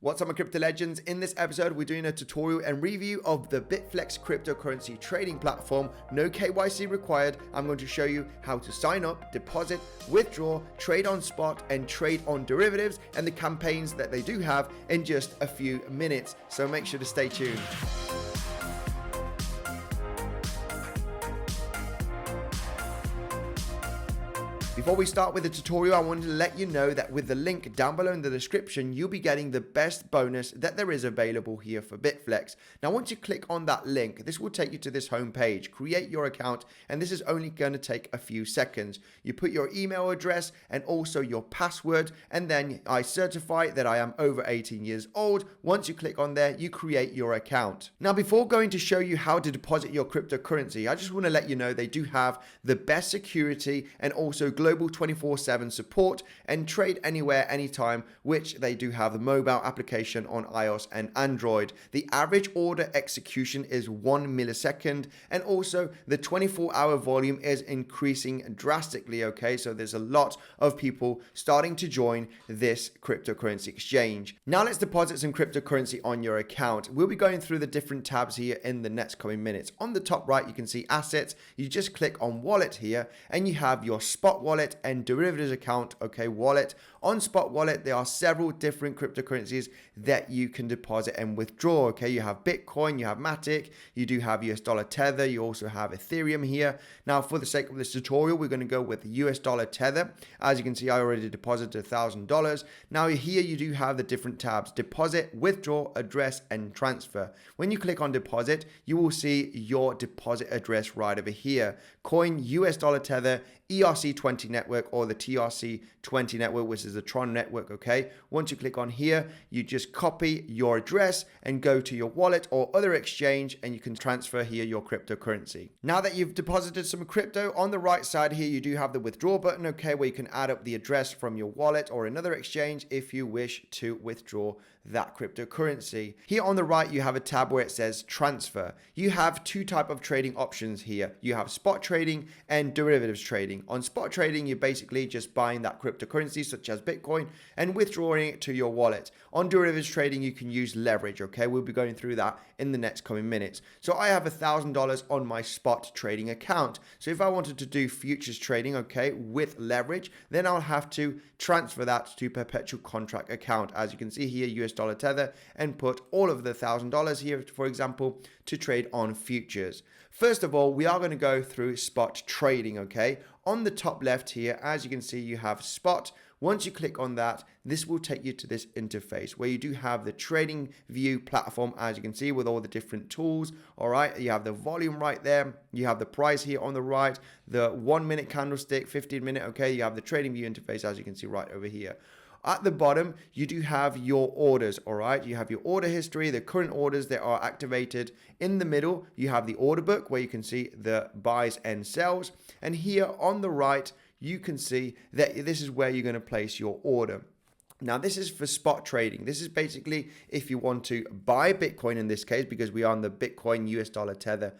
What's up, my crypto legends? In this episode, we're doing a tutorial and review of the Bitflex cryptocurrency trading platform. No KYC required. I'm going to show you how to sign up, deposit, withdraw, trade on spot, and trade on derivatives, and the campaigns that they do have in just a few minutes. So make sure to stay tuned. Before we start with the tutorial, I wanted to let you know that with the link down below in the description, you'll be getting the best bonus that there is available here for Bitflex. Now, once you click on that link, this will take you to this home page. Create your account, and this is only going to take a few seconds. You put your email address and also your password, and then I certify that I am over 18 years old. Once you click on there, you create your account. Now, before going to show you how to deposit your cryptocurrency, I just want to let you know they do have the best security and also global 24/7 support and trade anywhere, anytime, which they do have the mobile application on iOS and Android. The average order execution is 1 millisecond, and also the 24-hour volume is increasing drastically, okay? So there's a lot of people starting to join this cryptocurrency exchange. Now let's deposit some cryptocurrency on your account. We'll be going through the different tabs here in the next coming minutes. On the top right, you can see assets. You just click on wallet here, and you have your spot wallet and derivatives account, okay, wallet. On spot wallet, there are several different cryptocurrencies that you can deposit and withdraw, okay? You have Bitcoin, you have Matic, you do have US dollar Tether, you also have Ethereum here. Now, for the sake of this tutorial, we're going to go with the US dollar Tether. As you can see, I already deposited $1,000. Now, here you do have the different tabs: deposit, withdraw, address, and transfer. When you click on deposit, you will see your deposit address right over here. Coin, US dollar Tether, ERC20 network, or the TRC20 network, which is the Tron network, okay? Once you click on here, you just copy your address and go to your wallet or other exchange, and you can transfer here your cryptocurrency. Now that you've deposited some crypto, on the right side here, you do have the withdraw button, okay, where you can add up the address from your wallet or another exchange if you wish to withdraw that cryptocurrency. Here on the right, you have a tab where it says transfer. You have two types of trading options here. You have spot trading and derivatives trading. On spot trading, you're basically just buying that cryptocurrency such as Bitcoin and withdrawing it to your wallet. On derivatives trading, you can use leverage, okay? We'll be going through that in the next coming minutes. So I have $1,000 on my spot trading account. So if I wanted to do futures trading, okay, with leverage, then I'll have to transfer that to perpetual contract account. As you can see here, US dollar Tether, and put all of the $1,000 here, for example, to trade on futures. First of all, we are going to go through spot trading, okay? On the top left here, as you can see, you have spot. Once you click on that, this will take you to this interface where you do have the trading view platform, as you can see, with all the different tools. All right, you have the volume right there. You have the price here on the right, the 1 minute candlestick, 15 minute, okay? You have the trading view interface, as you can see right over here. At the bottom, you do have your orders, all right? You have your order history, the current orders that are activated. In the middle, you have the order book where you can see the buys and sells. And here on the right, you can see that this is where you're going to place your order. Now, this is for spot trading. This is basically if you want to buy Bitcoin in this case, because we are on the Bitcoin US dollar Tether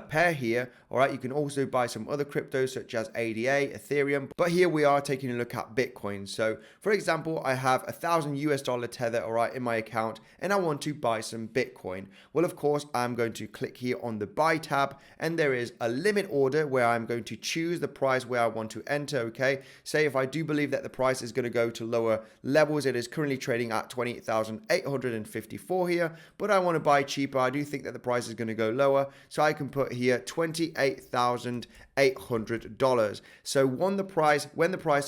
pair here. All right, you can also buy some other cryptos such as ADA, Ethereum, but here we are taking a look at Bitcoin. So for example, I have $1,000 US dollar Tether, all right, in my account, and I want to buy some Bitcoin. Well, of course, I'm going to click here on the buy tab, and there is a limit order where I'm going to choose the price where I want to enter, okay? Say if I do believe that the price is going to go to lower levels, it is currently trading at 28,854 here, but I want to buy cheaper. I do think that the price is going to go lower, so I can put here $28,800. So when the price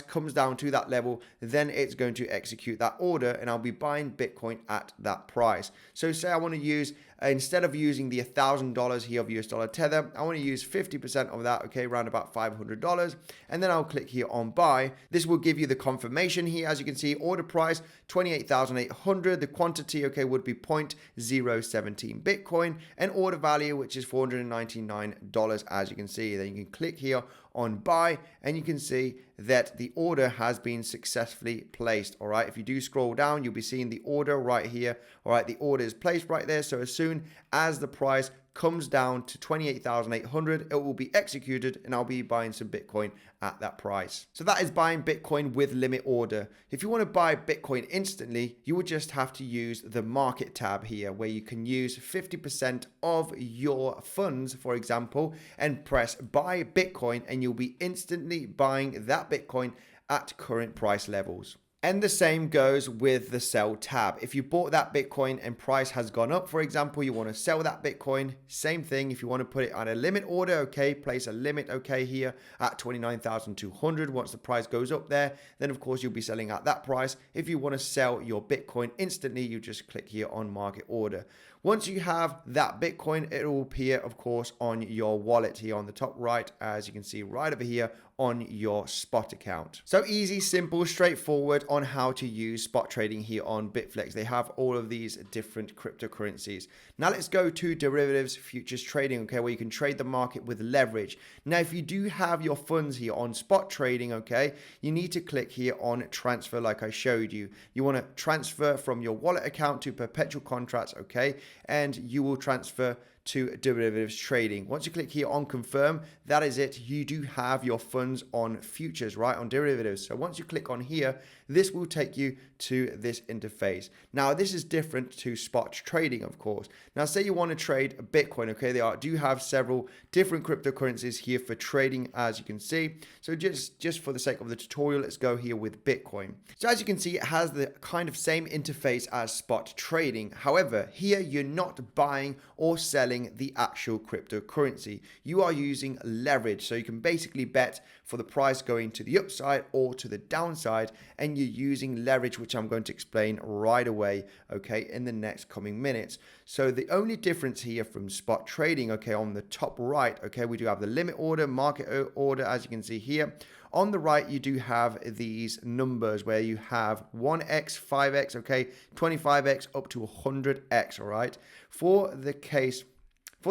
comes down to that level, then it's going to execute that order, and I'll be buying Bitcoin at that price. So say I want to use, instead of using the $1,000 here of US dollar Tether, I want to use 50% of that, okay, around about $500, and then I'll click here on buy. This will give you the confirmation here. As you can see, order price 28,800. The quantity, okay, would be 0.017 Bitcoin, and order value, which is $499, as you can see. Then you can click here on buy, and you can see that the order has been successfully placed. All right, if you do scroll down, you'll be seeing the order right here. All right, the order is placed right there. So as soon as the price comes down to 28,800, it will be executed and I'll be buying some Bitcoin at that price. So that is buying Bitcoin with limit order. If you want to buy Bitcoin instantly, you would just have to use the market tab here, where you can use 50% of your funds, for example, and press buy Bitcoin, and you'll be instantly buying that Bitcoin at current price levels. And the same goes with the sell tab. If you bought that Bitcoin and price has gone up, for example, you want to sell that Bitcoin, same thing. If you want to put it on a limit order, okay, place a limit, okay, here at 29,200. Once the price goes up there, then of course you'll be selling at that price. If you want to sell your Bitcoin instantly, you just click here on market order. Once you have that Bitcoin, it will appear, of course, on your wallet here on the top right, as you can see right over here on your spot account. So easy, simple, straightforward on how to use spot trading here on Bitflex. They have all of these different cryptocurrencies. Now let's go to derivatives futures trading, okay, where you can trade the market with leverage. Now, if you do have your funds here on spot trading, okay, you need to click here on transfer like I showed you. You want to transfer from your wallet account to perpetual contracts, okay, and you will transfer to derivatives trading. Once you click here on confirm, that is it. You do have your funds on futures, right, on derivatives. So once you click on here, this will take you to this interface. Now, this is different to spot trading, of course. Now, say you want to trade Bitcoin, okay, they do have several different cryptocurrencies here for trading, as you can see. So just for the sake of the tutorial, let's go here with Bitcoin. So as you can see, it has the kind of same interface as spot trading. However, here you're not buying or selling the actual cryptocurrency. You are using leverage. So you can basically bet for the price going to the upside or to the downside, and you're using leverage, which I'm going to explain right away, okay, in the next coming minutes. So the only difference here from spot trading, okay, on the top right, okay, we do have the limit order, market order, as you can see here. On the right, you do have these numbers where you have 1x, 5x, okay, 25x up to 100x, all right? For the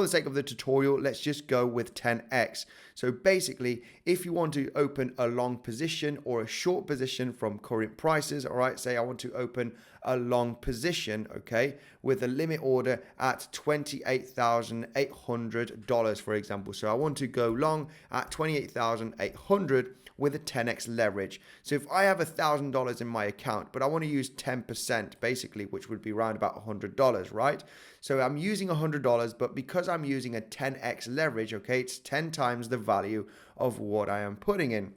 sake of the tutorial, let's just go with 10x. So basically, if you want to open a long position or a short position from current prices, all right, say I want to open a long position, okay, with a limit order at $28,800, for example. So I want to go long at $28,800 with a 10x leverage. So if I have $1,000 in my account, but I want to use 10% basically, which would be around about $100, right? So I'm using $100, but because I'm using a 10x leverage, okay, it's 10 times the value of what I am putting in.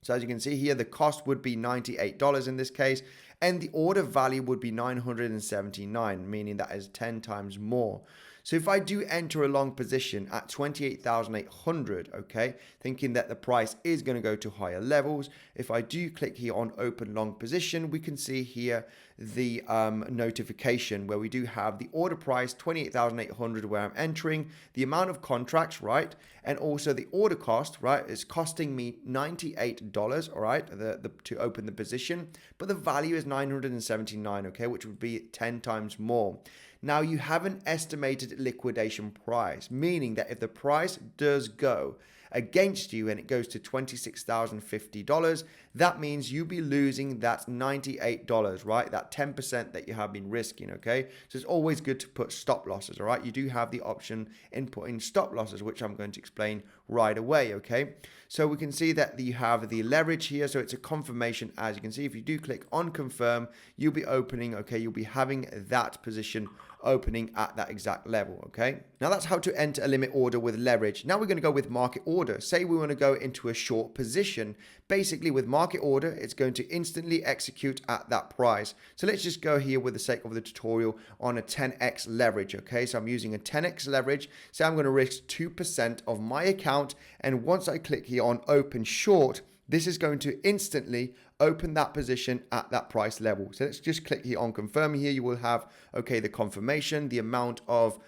So as you can see here, the cost would be $98 in this case, and the order value would be $979, meaning that is 10 times more. So if I do enter a long position at 28,800, okay, thinking that the price is going to go to higher levels, if I do click here on open long position, we can see here the notification where we do have the order price 28,800 where I'm entering, the amount of contracts, right, and also the order cost, right, is costing me $98, all right, to open the position, but the value is $979, okay, which would be 10 times more. Now you have an estimated liquidation price, meaning that if the price does go against you and it goes to $26,050, that means you'll be losing that $98, right? That 10% that you have been risking, okay? So it's always good to put stop losses, all right? You do have the option in putting stop losses, which I'm going to explain right away, okay? So we can see that you have the leverage here. So it's a confirmation. As you can see, if you do click on confirm, you'll be opening, okay? You'll be having that position opening at that exact level, okay? Now that's how to enter a limit order with leverage. Now we're going to go with market order. Say we want to go into a short position. Basically with market order, it's going to instantly execute at that price. So let's just go here with the sake of the tutorial on a 10x leverage, okay? So I'm using a 10x leverage. So I'm going to risk 2% of my account. And once I click here on open short, this is going to instantly open that position at that price level. So let's just click here on confirm. Here you will have, okay, the confirmation, the amount of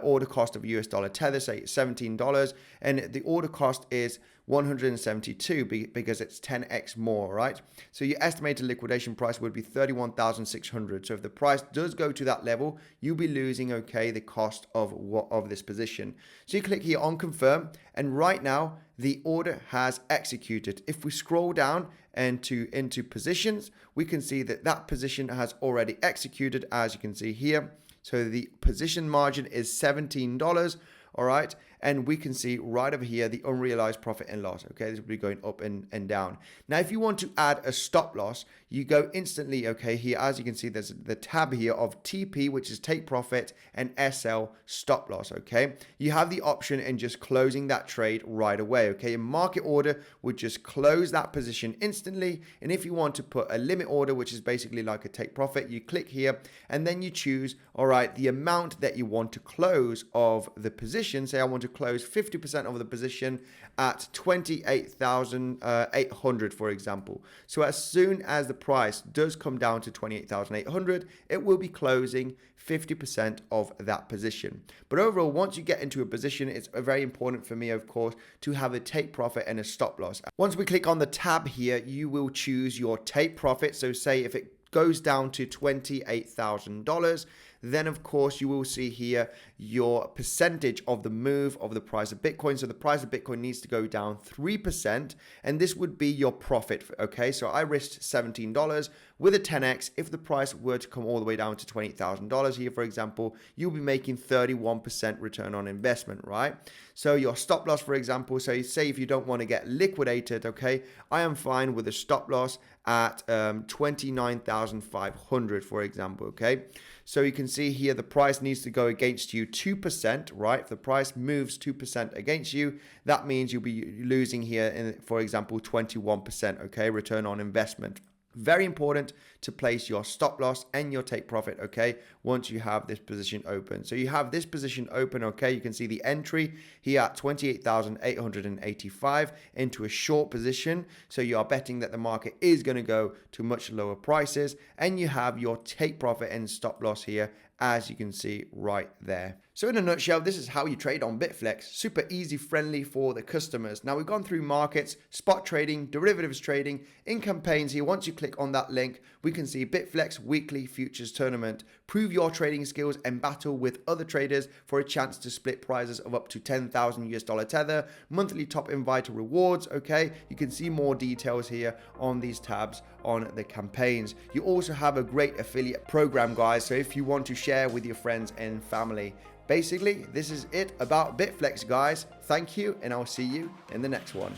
order cost of US dollar tether, say it's $17, and the order cost is 172 because it's 10x more, right? So your estimated liquidation price would be 31,600. So if the price does go to that level, you'll be losing, okay, the cost of this position. So you click here on confirm, and right now the order has executed. If we scroll down and into positions, we can see that that position has already executed, as you can see here. So the position margin is $17. All right. And we can see right over here the unrealized profit and loss. Okay, this will be going up and down. Now, if you want to add a stop loss, you go instantly. Okay, here, as you can see, there's the tab here of TP, which is take profit, and SL stop loss. Okay, you have the option in just closing that trade right away. Okay, a market order would just close that position instantly. And if you want to put a limit order, which is basically like a take profit, you click here and then you choose, all right, the amount that you want to close of the position. Say I want to close 50% of the position at 28,800, for example. So as soon as the price does come down to 28,800, it will be closing 50% of that position. But overall, once you get into a position, it's very important for me, of course, to have a take profit and a stop loss. Once we click on the tab here, you will choose your take profit. So say if it goes down to $28,000, then of course you will see here your percentage of the move of the price of Bitcoin. So the price of Bitcoin needs to go down 3%, and this would be your profit. Okay, so I risked $17 with a 10x. If the price were to come all the way down to $28,000 here, for example, you'll be making 31% return on investment, right? So your stop loss, for example, so say if you don't want to get liquidated, okay, I am fine with a stop loss at 29,500, for example, okay? So you can see here the price needs to go against you 2%, right? If the price moves 2% against you, that means you'll be losing here, in, for example, 21%, okay, return on investment. Very important to place your stop loss and your take profit, okay, once you have this position open. So you have this position open, okay, you can see the entry here at 28,885 into a short position. So you are betting that the market is going to go to much lower prices, and you have your take profit and stop loss here, as you can see right there. So in a nutshell, this is how you trade on Bitflex. Super easy, friendly for the customers. Now we've gone through markets, spot trading, derivatives trading, in campaigns here. Once you click on that link, we can see Bitflex weekly futures tournament. Prove your trading skills and battle with other traders for a chance to split prizes of up to 10,000 US dollar tether, monthly top invite rewards. Okay, you can see more details here on these tabs on the campaigns. You also have a great affiliate program, guys. So if you want to share with your friends and family. Basically, this is it about Bitflex, guys. Thank you, and I'll see you in the next one.